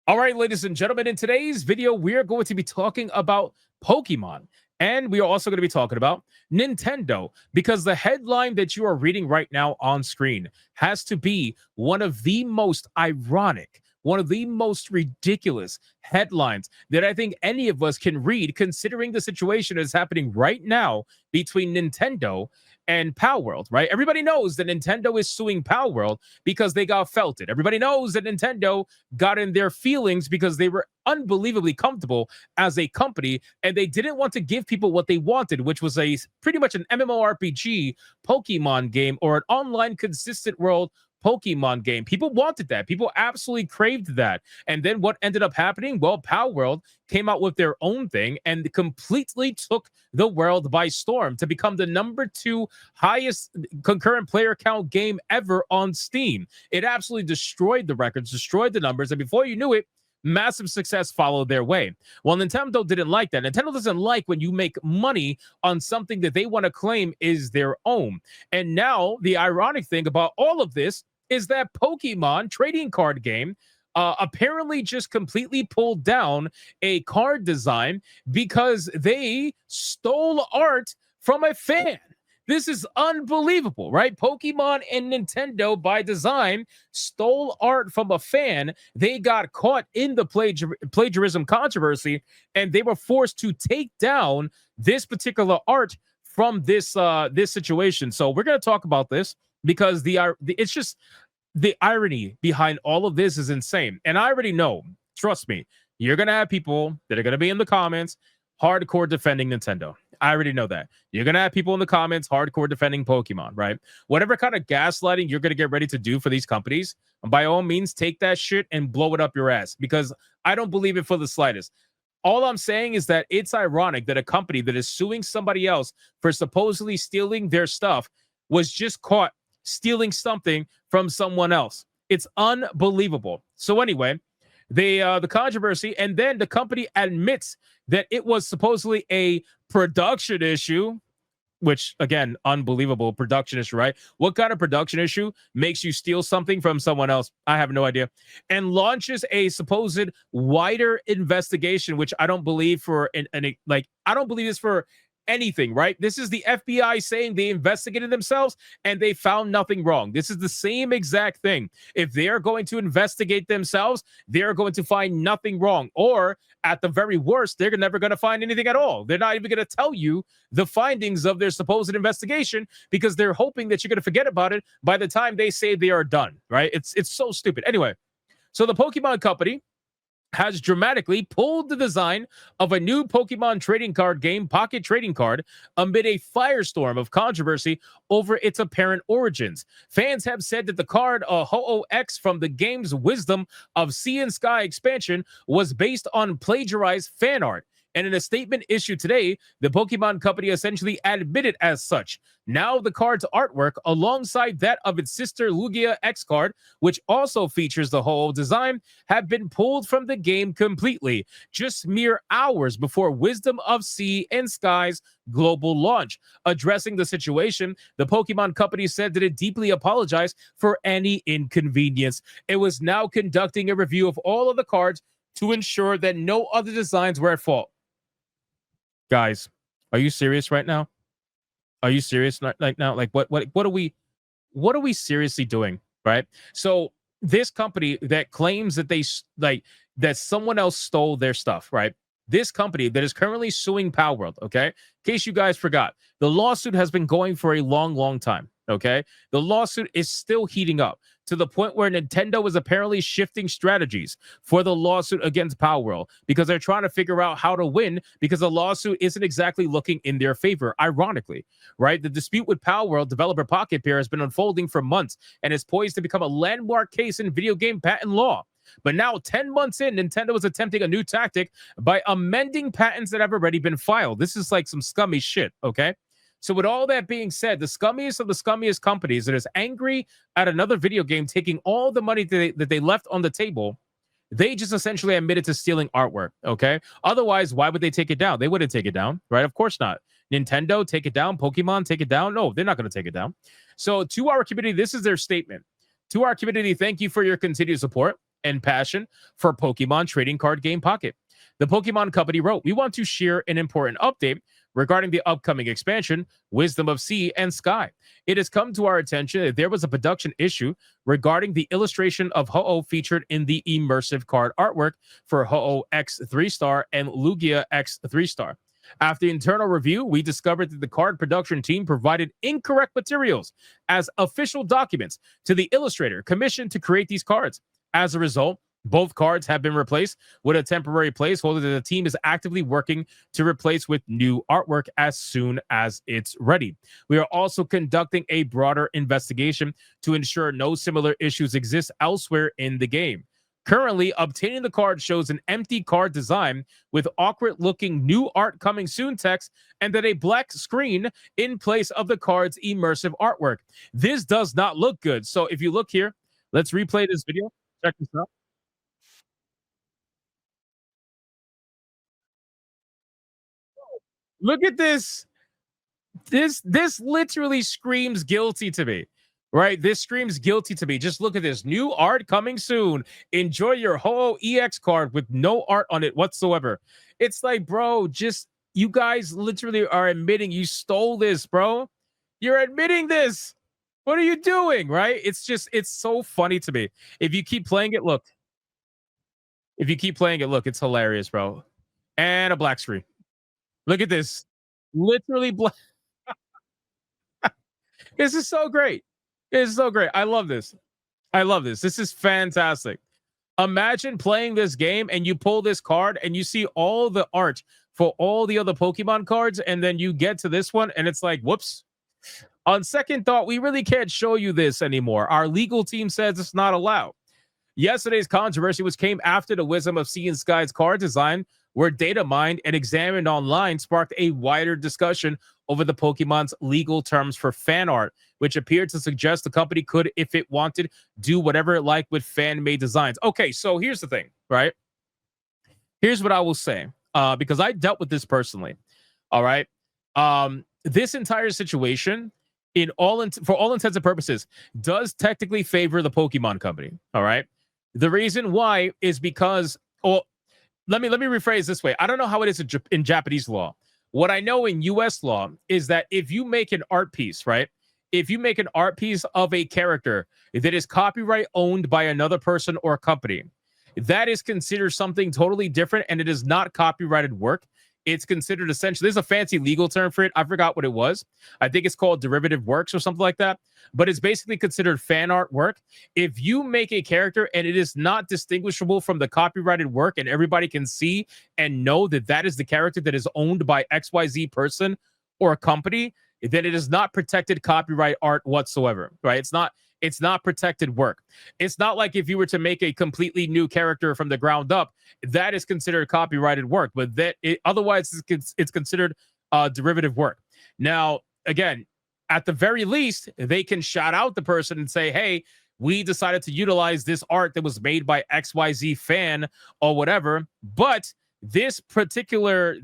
All right, ladies and gentlemen, in today's video, we are going to be talking about Pokemon. And we are also going to be talking about Nintendo, because the headline that you are reading right now on screen has to be one of the most ironic, one of the most ridiculous headlines that I think any of us can read, considering the situation that's happening right now between Nintendo and palworld, right? Everybody knows that Nintendo is suing palworld because they got felted. Everybody knows that Nintendo got in their feelings because they were unbelievably comfortable as a company and they didn't want to give people what they wanted, which was a pretty much an MMORPG Pokemon game or an online consistent world Pokemon game. People wanted that. People absolutely craved that. And then what ended up happening? Well, palworld came out with their own thing and completely took the world by storm to become the #2 highest concurrent player count game ever on Steam. It absolutely destroyed the records, destroyed the numbers, and before you knew it, massive success followed their way. Well, Nintendo didn't like that. Nintendo doesn't like when you make money on something that they want to claim is their own. And now the ironic thing about all of this is that Pokemon trading card game apparently just completely pulled down a card design because they stole art from a fan. This is unbelievable, right? Pokemon and Nintendo, by design, stole art from a fan. They got caught in the plagiarism controversy, and they were forced to take down this particular art from this situation. So we're going to talk about this because it's just the irony behind all of this is insane. And I already know, trust me, you're going to have people that are going to be in the comments hardcore defending Nintendo. I already know that. You're going to have people in the comments hardcore defending Pokemon, right? Whatever kind of gaslighting you're going to get ready to do for these companies, by all means, take that shit and blow it up your ass, because I don't believe it for the slightest. All I'm saying is that it's ironic that a company that is suing somebody else for supposedly stealing their stuff was just caught stealing something from someone else. It's unbelievable. So anyway, the controversy, and then the company admits that it was supposedly a production issue, which again, unbelievable. Production issue, right? What kind of production issue makes you steal something from someone else? I have no idea. And launches a supposed wider investigation, which I don't believe for I don't believe this for anything, right? This is the FBI saying they investigated themselves and they found nothing wrong. This is the same exact thing. If they are going to investigate themselves, they're going to find nothing wrong. Or at the very worst, they're never going to find anything at all. They're not even going to tell you the findings of their supposed investigation because they're hoping that you're going to forget about it by the time they say they are done, right? It's so stupid. Anyway, so the Pokemon Company has dramatically pulled the design of a new Pokemon trading card game, Pocket Trading Card, amid a firestorm of controversy over its apparent origins. Fans have said that the card, Ho-Oh-X from the game's Wisdom of Sea and Sky expansion, was based on plagiarized fan art. And in a statement issued today, the Pokemon Company essentially admitted as such. Now the card's artwork, alongside that of its sister Lugia X card, which also features the whole design, have been pulled from the game completely, just mere hours before Wisdom of Sea and Sky's global launch. Addressing the situation, the Pokemon Company said that it deeply apologized for any inconvenience. It was now conducting a review of all of the cards to ensure that no other designs were at fault. Guys, are you serious right now? Are you serious right now? Like what are we seriously doing, right? So this company that claims that that someone else stole their stuff, right? This company that is currently suing palworld, okay? In case you guys forgot, the lawsuit has been going for a long time, okay? The lawsuit is still heating up to the point where Nintendo is apparently shifting strategies for the lawsuit against palworld because they're trying to figure out how to win, because the lawsuit isn't exactly looking in their favor, ironically, right? The dispute with palworld developer Pocket Pair has been unfolding for months and is poised to become a landmark case in video game patent law. But now, 10 months in, Nintendo is attempting a new tactic by amending patents that have already been filed. This is like some scummy shit, okay? So with all that being said, the scummiest of the scummiest companies that is angry at another video game taking all the money that they left on the table, they just essentially admitted to stealing artwork, okay? Otherwise, why would they take it down? They wouldn't take it down, right? Of course not. Nintendo, take it down. Pokemon, take it down. No, they're not going to take it down. So to our community, this is their statement. To our community, thank you for your continued support. and passion for Pokemon trading card game Pocket. The Pokemon Company wrote, "We want to share an important update regarding the upcoming expansion, Wisdom of Sea and Sky. It has come to our attention that there was a production issue regarding the illustration of Ho-Oh featured in the immersive card artwork for Ho-Oh X 3-star and Lugia X 3-star. After internal review, we discovered that the card production team provided incorrect materials as official documents to the illustrator commissioned to create these cards. As a result, both cards have been replaced with a temporary placeholder that the team is actively working to replace with new artwork as soon as it's ready. We are also conducting a broader investigation to ensure no similar issues exist elsewhere in the game. Currently, obtaining the card shows an empty card design with awkward-looking new art coming soon text and then a black screen in place of the card's immersive artwork. This does not look good. So if you look here, let's replay this video. Check this out. Look at this. This literally screams guilty to me. Right? This screams guilty to me. Just look at this. New art coming soon. Enjoy your Ho-Oh EX card with no art on it whatsoever. It's like, bro, just you guys literally are admitting you stole this, bro. You're admitting this. What are you doing? Right? It's so funny to me. If you keep playing it, look. If you keep playing it, look, it's hilarious, bro. And a black screen. Look at this. Literally black. This is so great. This is so great. I love this. I love this. This is fantastic. Imagine playing this game and you pull this card and you see all the art for all the other Pokemon cards, and then you get to this one and it's like, whoops. On second thought, we really can't show you this anymore. Our legal team says it's not allowed. Yesterday's controversy, which came after the Wisdom of Sea and Sky's card design were data mined and examined online, sparked a wider discussion over the Pokemon's legal terms for fan art, which appeared to suggest the company could, if it wanted, do whatever it liked with fan-made designs. Okay, so here's the thing, right? Here's what I will say, because I dealt with this personally. All right, this entire situation, for all intents and purposes, does technically favor the Pokemon Company. All right, the reason why is because, well, let me rephrase this way. I don't know how it is in Japanese law. What I know in U.S. law is that if you make an art piece, right? If you make an art piece of a character that is copyright owned by another person or company, that is considered something totally different, and it is not copyrighted work. It's considered essentially, there's a fancy legal term for it. I forgot what it was. I think it's called derivative works or something like that. But it's basically considered fan art work. If you make a character and it is not distinguishable from the copyrighted work, and everybody can see and know that that is the character that is owned by XYZ person or a company, then it is not protected copyright art whatsoever, right? It's not protected work. It's not like if you were to make a completely new character from the ground up, that is considered copyrighted work, but otherwise it's considered derivative work. Now, again, at the very least, they can shout out the person and say, hey, we decided to utilize this art that was made by XYZ fan or whatever. But this particular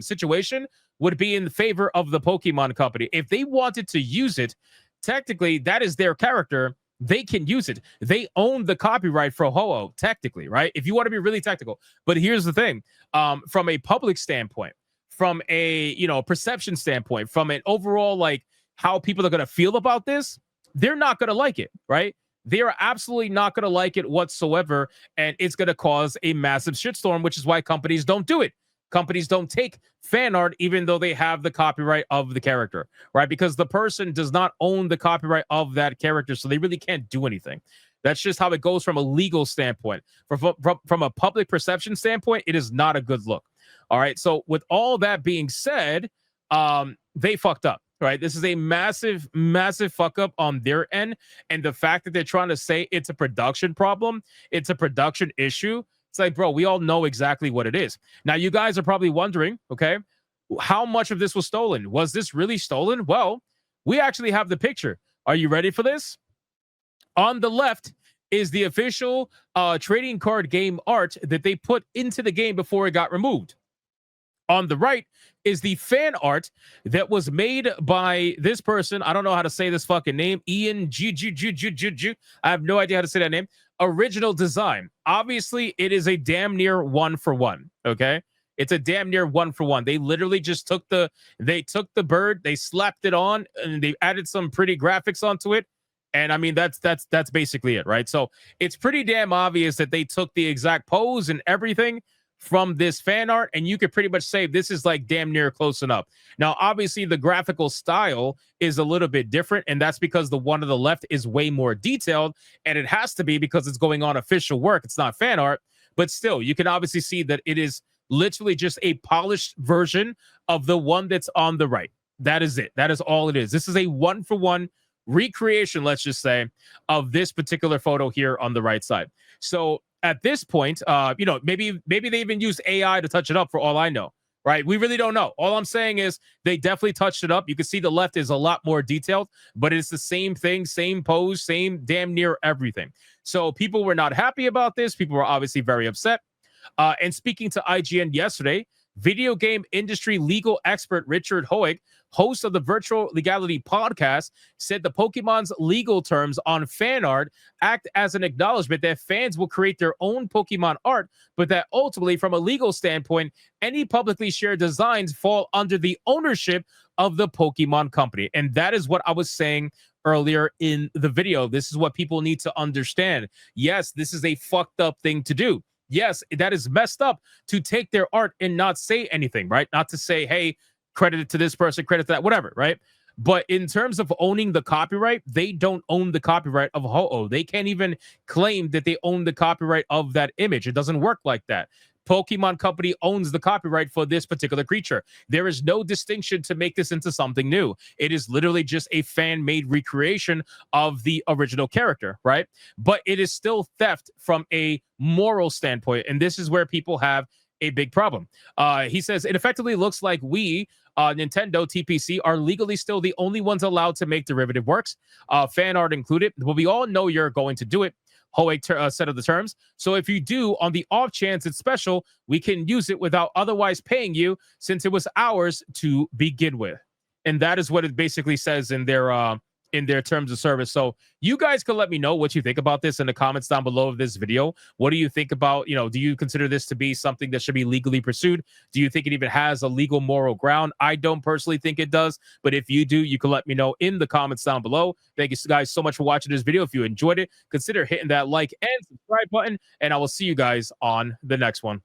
situation would be in favor of the Pokemon Company. If they wanted to use it, technically, that is their character. They can use it. They own the copyright for Ho-Oh, technically, right? If you want to be really technical. But here's the thing. From a public standpoint, from a perception standpoint, from an overall, like, how people are going to feel about this, they're not going to like it, right? They are absolutely not going to like it whatsoever, and it's going to cause a massive shitstorm, which is why companies don't do it. Companies don't take fan art even though they have the copyright of the character, right? Because the person does not own the copyright of that character, so they really can't do anything. That's just how it goes from a legal standpoint. From a public perception standpoint, it is not a good look. All right, so with all that being said, they fucked up, right? This is a massive, massive fuck up on their end, and the fact that they're trying to say it's a production problem, it's a production issue, it's like, bro, we all know exactly what it is. Now, you guys are probably wondering, okay, how much of this was stolen? Was this really stolen? Well, we actually have the picture. Are you ready for this? On the left is the official trading card game art that they put into the game before it got removed. On the right is the fan art that was made by this person. I don't know how to say this fucking name. Ian G. I have no idea how to say that name. original design. Obviously, it is a damn near one for one. Okay. It's a damn near one for one. They literally just took the bird, they slapped it on, and they added some pretty graphics onto it. And I mean, that's basically it, right? So it's pretty damn obvious that they took the exact pose and everything from this fan art, and you could pretty much say this is like damn near close enough. Now, obviously, the graphical style is a little bit different, and that's because the one to the left is way more detailed, and it has to be because it's going on official work. It's not fan art, but still, you can obviously see that it is literally just a polished version of the one that's on the right. That is it. That is all it is. This is a one for one recreation, let's just say, of this particular photo here on the right side. So at this point, maybe they even used AI to touch it up for all I know, right? We really don't know. All I'm saying is they definitely touched it up. You can see the left is a lot more detailed, but it's the same thing, same pose, same damn near everything. So people were not happy about this. People were obviously very upset. And speaking to IGN yesterday, video game industry legal expert Richard Hoeg, host of the Virtual Legality podcast, said the Pokemon's legal terms on fan art act as an acknowledgement that fans will create their own Pokemon art, but that ultimately, from a legal standpoint, any publicly shared designs fall under the ownership of the Pokemon company. And that is what I was saying earlier in the video. This is what people need to understand. Yes, this is a fucked up thing to do. Yes, that is messed up to take their art and not say anything, right? Not to say, hey, credit it to this person, credit to that, whatever, right? But in terms of owning the copyright, they don't own the copyright of Ho-Oh. They can't even claim that they own the copyright of that image. It doesn't work like that. Pokemon Company owns the copyright for this particular creature. There is no distinction to make this into something new. It is literally just a fan-made recreation of the original character, right? But it is still theft from a moral standpoint, and this is where people have a big problem. He says, it effectively looks like we, Nintendo, TPC, are legally still the only ones allowed to make derivative works, fan art included. But we all know you're going to do it. Hoeg said of the terms. So if you do, on the off chance it's special, we can use it without otherwise paying you, since it was ours to begin with. And that is what it basically says in their terms of service. So you guys can let me know what you think about this in the comments down below of this video. What do you think about, do you consider this to be something that should be legally pursued? Do you think it even has a legal moral ground? I don't personally think it does, but if you do, you can let me know in the comments down below. Thank you guys so much for watching this video. If you enjoyed it, consider hitting that like and subscribe button, and I will see you guys on the next one.